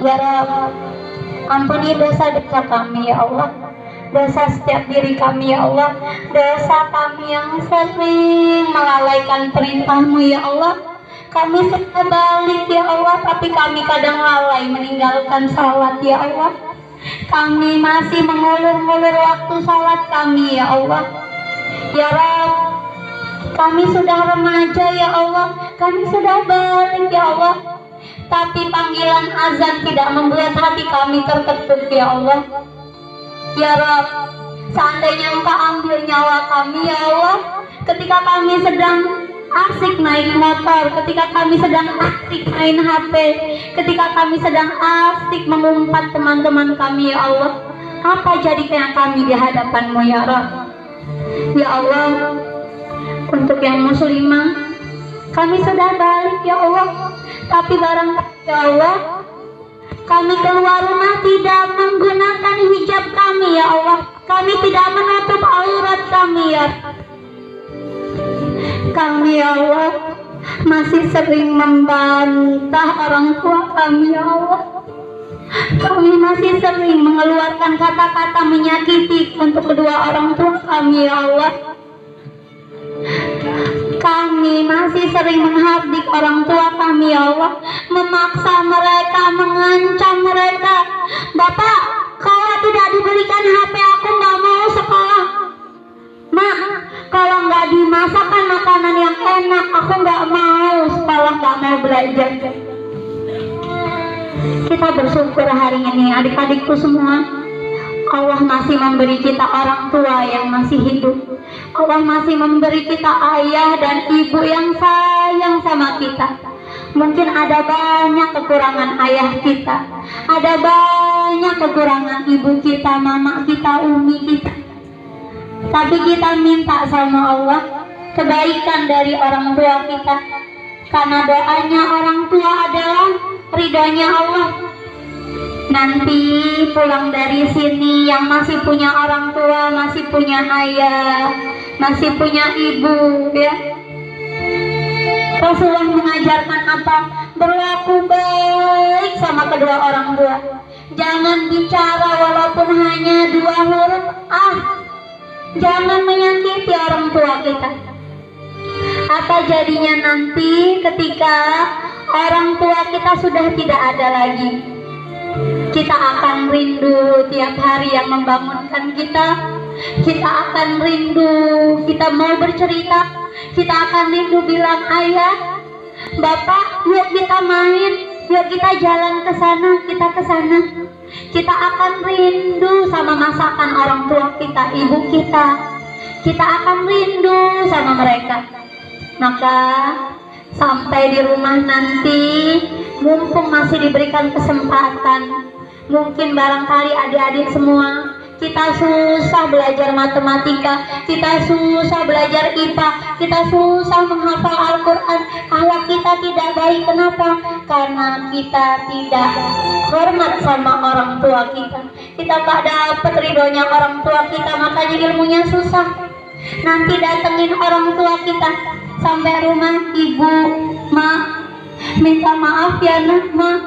Ya Rabb, ampuni dosa-dosa kami ya Allah, dosa setiap diri kami ya Allah, dosa kami yang sering melalaikan perintah-Mu ya Allah. Kami sudah balik ya Allah, tapi kami kadang lalai meninggalkan salat ya Allah. Kami masih mengulur-ngulur waktu salat kami ya Allah. Ya Rabb, kami sudah remaja ya Allah, kami sudah balik ya Allah, tapi panggilan azan tidak membuat hati kami terketuk ya Allah. Ya Rabb, seandainya Engkau ambil nyawa kami ya Allah, ketika kami sedang asik naik motor, ketika kami sedang asik main HP, ketika kami sedang asik mengumpat teman-teman kami ya Allah, apa jadinya kami di hadapan-Mu ya Rabb? Ya Allah, untuk yang muslimah, kami sudah balik ya Allah, tapi barangkali ya Allah, kami keluar rumah tidak menggunakan hijab kami ya Allah, kami tidak menutup aurat kami ya. Kami ya Allah masih sering membantah orang tua kami ya Allah. Kami masih sering mengeluarkan kata-kata menyakiti untuk kedua orang tua kami ya Allah. Kami masih sering menghardik orang tua kami ya Allah, memaksa mereka, mengancam mereka. Bapak, kalau tidak diberikan HP aku nggak mau sekolah. Mak, kalau nggak dimasakkan makanan yang enak, aku nggak mau sekolah, nggak mau belajar. Kita bersyukur hari ini adik-adikku semua, Allah masih memberi kita orang tua yang masih hidup. Allah masih memberi kita ayah dan ibu yang sayang sama kita. Mungkin ada banyak kekurangan ayah kita, ada banyak kekurangan ibu kita, mama kita, umi kita, tapi kita minta sama Allah kebaikan dari orang tua kita, karena doanya orang tua adalah ridhonya Allah. Nanti pulang dari sini yang masih punya orang tua, masih punya ayah, masih punya ibu ya, Rasulullah mengajarkan apa? Berlaku baik sama kedua orang tua. Jangan bicara walaupun hanya 2 huruf jangan menyakiti orang tua kita. Apa jadinya nanti ketika orang tua kita sudah tidak ada lagi? Kita akan rindu tiap hari yang membangunkan kita. Kita akan rindu, kita mau bercerita, kita akan rindu bilang, ayah, bapak, yuk kita main, yuk kita jalan ke sana, kita ke sana. Kita akan rindu sama masakan orang tua kita, ibu kita. Kita akan rindu sama mereka. Maka sampai di rumah nanti, mumpung masih diberikan kesempatan, mungkin barangkali adik-adik semua, kita susah belajar matematika, kita susah belajar IPA, kita susah menghafal Al-Quran. Kalau kita tidak baik, kenapa? Karena kita tidak hormat sama orang tua kita. Kita gak dapat ridhonya orang tua kita, makanya ilmunya susah. Nanti datengin orang tua kita sampai rumah, ibu, mak, minta maaf ya nak, mak,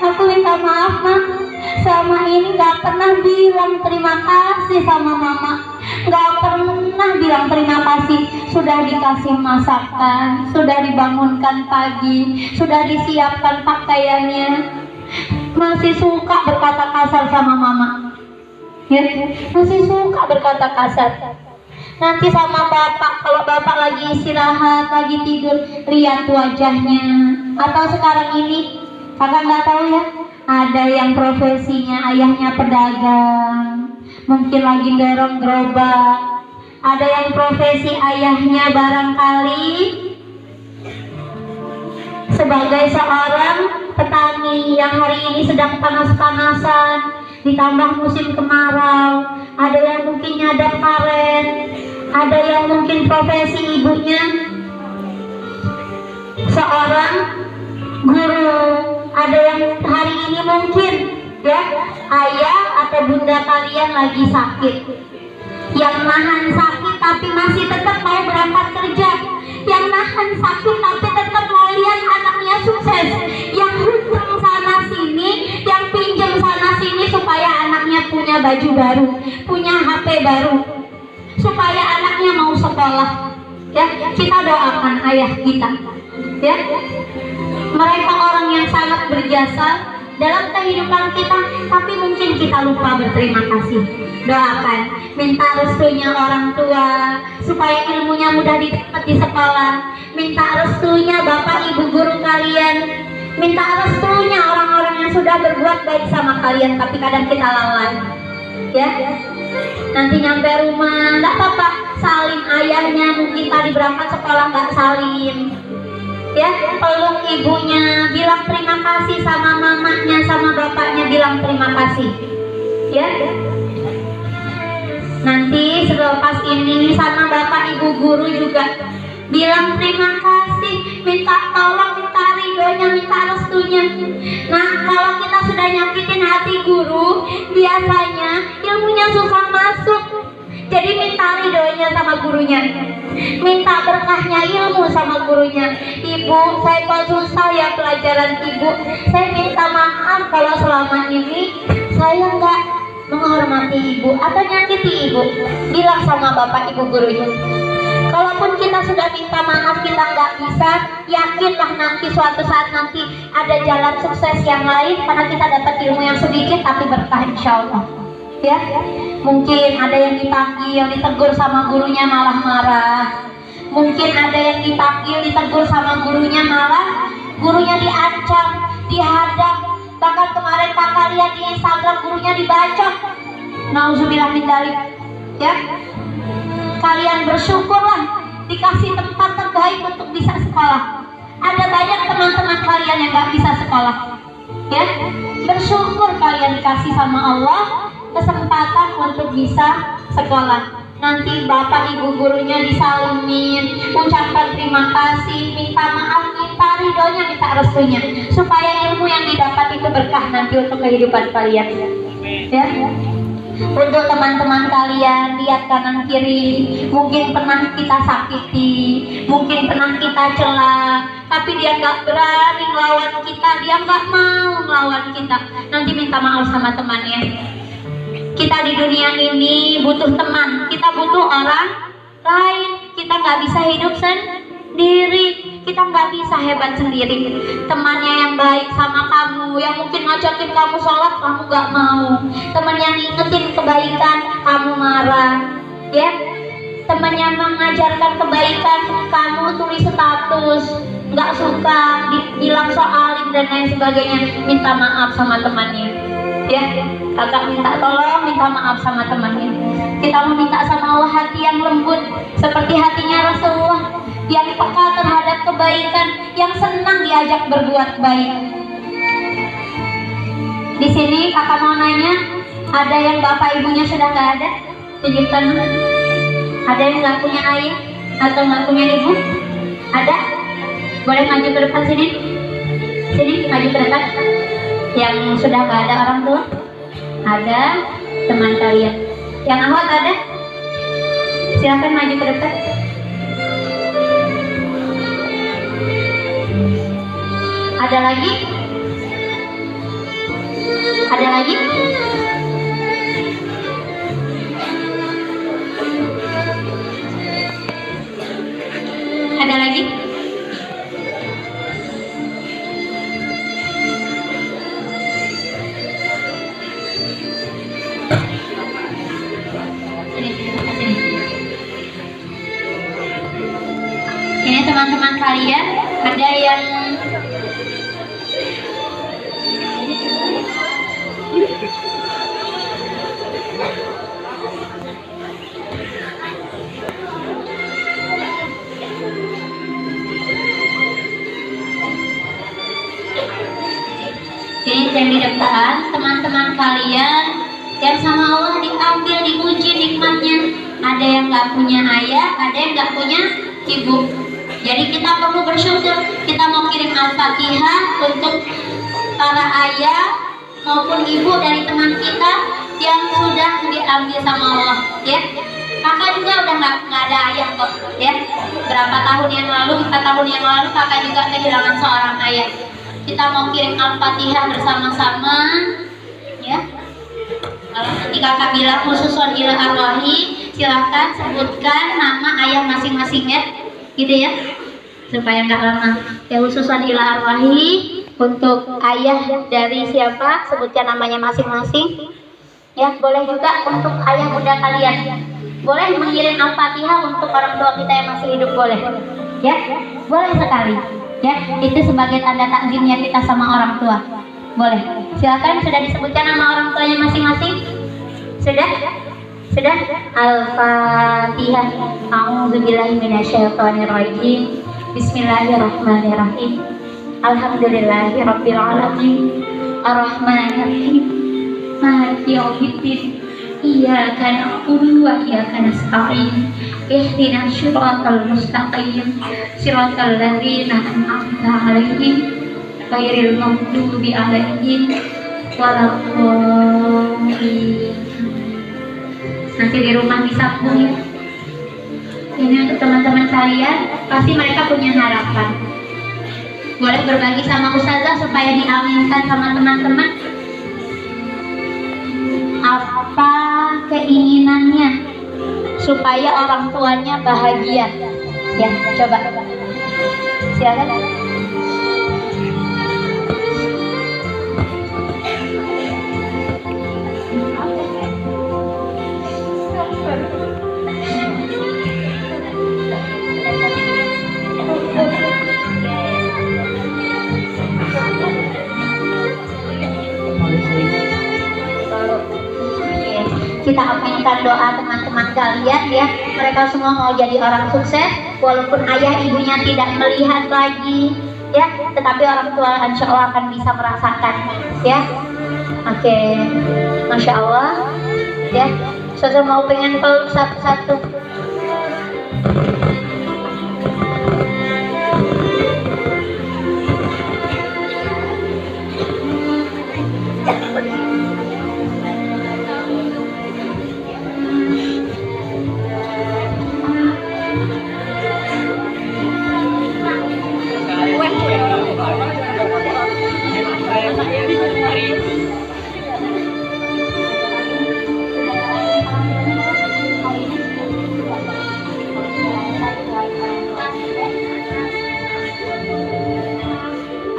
aku minta maaf mak, selama ini gak pernah bilang terima kasih sama mama, gak pernah bilang terima kasih. Sudah dikasih masakan, sudah dibangunkan pagi, sudah disiapkan pakaiannya, masih suka berkata kasar sama mama ya, masih suka berkata kasar. Nanti sama bapak, kalau bapak lagi istirahat, lagi tidur, lihat wajahnya. Atau sekarang ini, kakak nggak tahu ya, ada yang profesinya ayahnya pedagang, mungkin lagi dorong gerobak. Ada yang profesi ayahnya barangkali sebagai seorang petani yang hari ini sedang panas-panasan, ditambah musim kemarau. Ada yang mungkin nyadap karet, ada yang mungkin profesi ibunya seorang guru, ada yang hari ini mungkin ya ayah atau bunda kalian lagi sakit, yang nahan sakit tapi masih tetap mau berangkat kerja, yang nahan sakit tapi tetap mau lihat anaknya sukses, yang hutang sana sini, punya baju baru, punya HP baru, supaya anaknya mau sekolah. Ya, kita doakan ayah kita. Ya, mereka orang yang sangat berjasa dalam kehidupan kita, tapi mungkin kita lupa berterima kasih. Doakan, minta restunya orang tua supaya ilmunya mudah didapat di sekolah. Minta restunya bapak ibu guru kalian. Minta restunya orang-orang yang sudah berbuat baik sama kalian, tapi kadang kita lalai. Ya, nanti nyampe rumah nggak apa-apa, salin ayahnya, mungkin tadi berangkat sekolah nggak salin. Ya, peluk ibunya, bilang terima kasih sama mamanya, sama bapaknya, bilang terima kasih. Ya, nanti selepas ini sama bapak ibu guru juga bilang terima kasih, minta tolong, minta ridhonya, minta restunya. Nah, kalau kita sudah nyakitin hati guru, biasanya ilmunya susah masuk. Jadi minta ridhonya sama gurunya, minta berkahnya ilmu sama gurunya. Ibu, saya kok susah ya pelajaran ibu. Saya minta maaf kalau selama ini saya nggak menghormati ibu atau nyakiti ibu. Bilang sama bapak ibu gurunya. Kalaupun kita sudah minta maaf, kita nggak bisa, yakinlah nanti suatu saat nanti ada jalan sukses yang lain, karena kita dapat ilmu yang sedikit tapi berkah insya Allah. Ya, mungkin ada yang dipanggil, yang ditegur sama gurunya malah marah. Mungkin ada yang dipanggil, ditegur sama gurunya malah gurunya diancam, dihadap. Bahkan kemarin kakak lihat di Instagram gurunya dibacok. Nauzubillah min dzalik. Ya, kalian bersyukurlah dikasih tempat terbaik untuk bisa sekolah. Ada banyak teman-teman kalian yang gak bisa sekolah. Ya, bersyukur kalian dikasih sama Allah kesempatan untuk bisa sekolah. Nanti bapak ibu gurunya disalimin, ucapkan terima kasih, minta maaf, minta ridhonya, minta restunya, supaya ilmu yang didapat itu berkah nanti untuk kehidupan kalian. Ya, untuk teman-teman kalian, lihat kanan kiri, mungkin pernah kita sakiti, mungkin pernah kita cela, tapi dia nggak berani melawan kita, dia nggak mau melawan kita. Nanti minta maaf sama temannya. Kita di dunia ini butuh teman, kita butuh orang lain. Kita nggak bisa hidup sendiri, kita nggak bisa hebat sendiri. Temannya yang baik sama kamu, yang mungkin ngajakin kamu sholat, kamu nggak mau. Teman yang ingetin kebaikan, kamu marah. Ya, teman yang mengajarkan kebaikan, kamu tulis status, nggak suka, dibilang soalin dan lain sebagainya. Minta maaf sama temannya. Ya, kakak minta tolong, minta maaf sama temannya. Kita mau minta sama Allah hati yang lembut seperti hatinya Rasulullah, yang peka terhadap kebaikan, yang senang diajak berbuat baik. Di sini kakak mau nanya, ada yang bapak ibunya sudah nggak ada? Tunjukkan. Ada yang nggak punya ayah atau nggak punya ibu? Ada? Boleh maju ke depan sini. Sini, maju ke depan. Yang sudah nggak ada orang tua? Ada teman kalian. Yang ahwat ada? Silakan maju ke depan. Ada lagi? Ada lagi? Ada lagi? Ini teman-teman kalian, ada yang yang di depan, teman-teman kalian yang sama Allah diambil, diuji nikmatnya. Ada yang nggak punya ayah, ada yang nggak punya ibu. Jadi kita perlu bersyukur. Kita mau kirim Al-Fatihah untuk para ayah maupun ibu dari teman kita yang sudah diambil sama Allah. Ya, kakak juga udah nggak ada ayah kok. Ya, berapa tahun yang lalu, 4 tahun yang lalu kakak juga kehilangan seorang ayah. Kita mau kirim Al-Fatihah bersama-sama, ya. Kalau nanti kakak bilang khususon ila arwahi, silahkan sebutkan nama ayah masing-masing ya, gitu ya, supaya nggak lama. Ya khususon ila arwahi, untuk ayah dari siapa sebutkan namanya masing-masing. Ya boleh juga untuk ayah bunda kalian, boleh mengirim al-fatihah untuk orang tua kita yang masih hidup, boleh ya, boleh sekali ya, itu sebagai tanda takzimnya kita sama orang tua. Boleh, silakan. Sudah disebutkan nama orang tuanya masing-masing? Sudah? Sudah? Al-Fatihah. A'udzubillahi minasyaitonirrajim. Bismillahirrahmanirrahim. Alhamdulillahirabbil alamin. Arrahmanirrahim. Maliki yaumiddin. Iyyaka na'budu wa iyyaka nasta'in. Ihdinas siratal mustaqim. Siratal ladzina an'amta 'alaihim ghairil maghdubi 'alaihim waladdallin. Nanti di rumah disambung ya. Ini untuk teman-teman kalian, pasti mereka punya harapan. Boleh berbagi sama ustazah supaya diaminkan sama teman-teman. Apa keinginannya supaya orang tuanya bahagia? Ya, coba. Silakan. Kita aminkan doa teman-teman kalian ya, mereka semua mau jadi orang sukses walaupun ayah ibunya tidak melihat lagi ya, tetapi orang tua insya Allah akan bisa merasakan ya. Oke, Masya Allah ya. Saya mau pengen peluk satu-satu.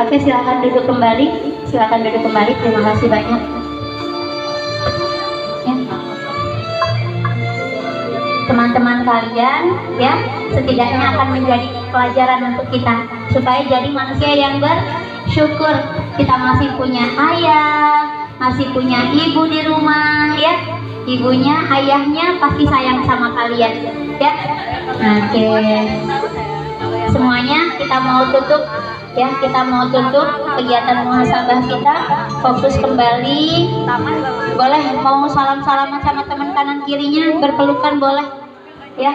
Oke, silakan duduk kembali. Silakan duduk kembali. Terima kasih banyak. Ya. Teman-teman kalian, ya, setidaknya akan menjadi pelajaran untuk kita supaya jadi manusia yang bersyukur. Kita masih punya ayah, masih punya ibu di rumah, ya. Ibunya, ayahnya pasti sayang sama kalian, ya. Oke. Semuanya kita mau tutup. Ya, kita mau tutup kegiatan muhasabah kita, fokus kembali. Boleh mau salam-salaman sama teman kanan kirinya, berpelukan boleh ya.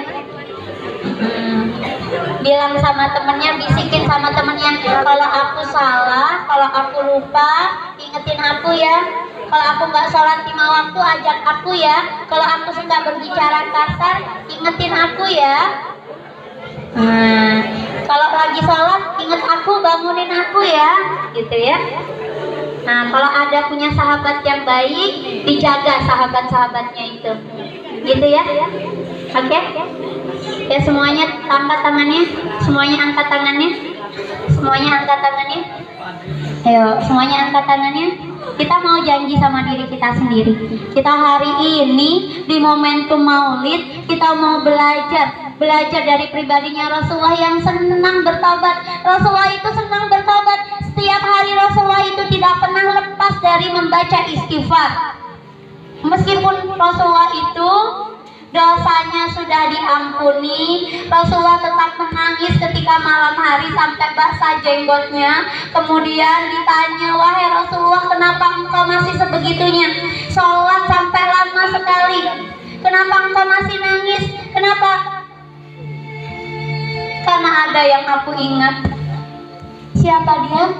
Bilang sama temennya, bisikin sama temennya, kalau aku salah, kalau aku lupa, ingetin aku ya. Kalau aku nggak sholat 5 waktu, ajak aku ya. Kalau aku suka berbicara kasar, ingetin aku ya. Kalau lagi sholat inget aku, bangunin aku ya, gitu ya. Nah, kalau ada punya sahabat yang baik, dijaga sahabat-sahabatnya itu, gitu ya. Oke? Ya, semuanya angkat tangannya, semuanya angkat tangannya, semuanya angkat tangannya. Ayo, semuanya angkat tangannya. Kita mau janji sama diri kita sendiri. Kita hari ini di momentum Maulid, kita mau belajar dari pribadinya Rasulullah yang senang bertobat. Rasulullah itu senang bertobat. Setiap hari Rasulullah itu tidak pernah lepas dari membaca istighfar. Meskipun Rasulullah itu dosanya sudah diampuni, Rasulullah tetap menangis ketika malam hari sampai basah jenggotnya. Kemudian ditanya, wahai Rasulullah, kenapa engkau masih sebegitunya? Sholat sampai lama sekali, kenapa engkau masih nangis? Kenapa? Karena ada yang aku ingat. Siapa dia?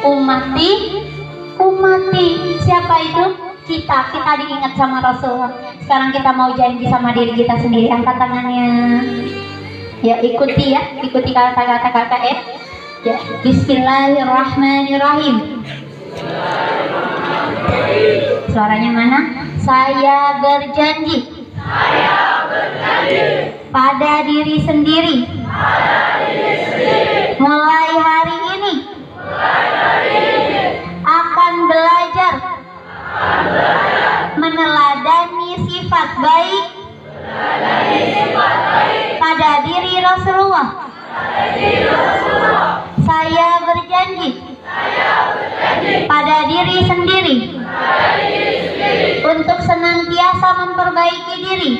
Umati. Siapa itu? Kita diingat sama Rasulullah. Sekarang kita mau janji sama diri kita sendiri. Angkat tangannya. Ya, ikuti ya. Ikuti kata-kata kakak ya. Ya, Bismillahirrahmanirrahim. Suaranya mana? Saya berjanji pada diri sendiri mulai hari ini akan belajar meneladani sifat baik pada diri Rasulullah. Saya berjanji pada diri sendiri untuk senantiasa memperbaiki diri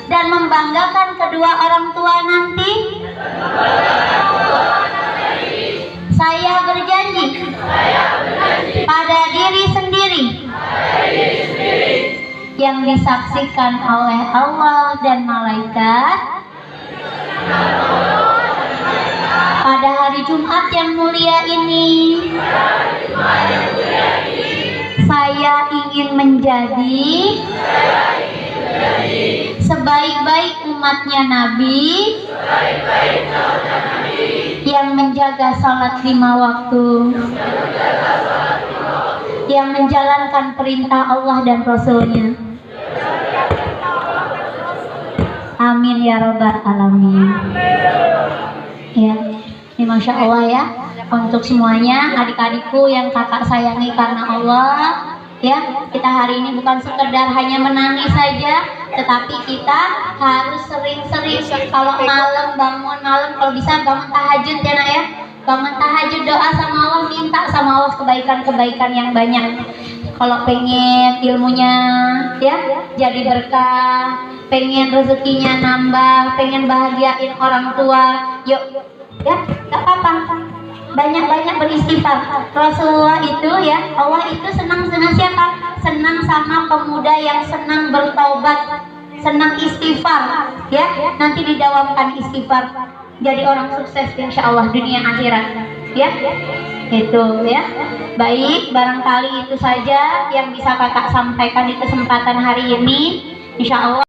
dan membanggakan kedua orang tua nanti. Saya berjanji pada diri sendiri yang disaksikan oleh Allah dan malaikat pada hari Jumat yang mulia ini. Saya ingin menjadi sebaik-baik umatnya Nabi yang menjaga salat 5 waktu, yang menjalankan perintah Allah dan Rasul-Nya. Amin ya rabbal alamin. Ya, ini masya Allah ya, untuk semuanya adik-adikku yang kakak sayangi karena Allah. Ya, kita hari ini bukan sekedar hanya menangis saja, tetapi kita harus sering-sering kalau malam bangun malam, kalau bisa bangun tahajud ya nak ya, bangun tahajud, doa sama Allah, minta sama Allah kebaikan-kebaikan yang banyak. Kalau pengen ilmunya ya jadi berkah, pengen rezekinya nambah, pengen bahagiain orang tua, yuk ya, gak apa-apa, banyak-banyak beristighfar. Rasulullah itu ya, Allah itu senang siapa? Senang sama pemuda yang senang bertaubat, senang istighfar ya. Nanti didawamkan istighfar, jadi orang sukses insya Allah dunia akhirat ya. Itu ya. Baik, barangkali itu saja yang bisa kakak sampaikan di kesempatan hari ini, insya Allah.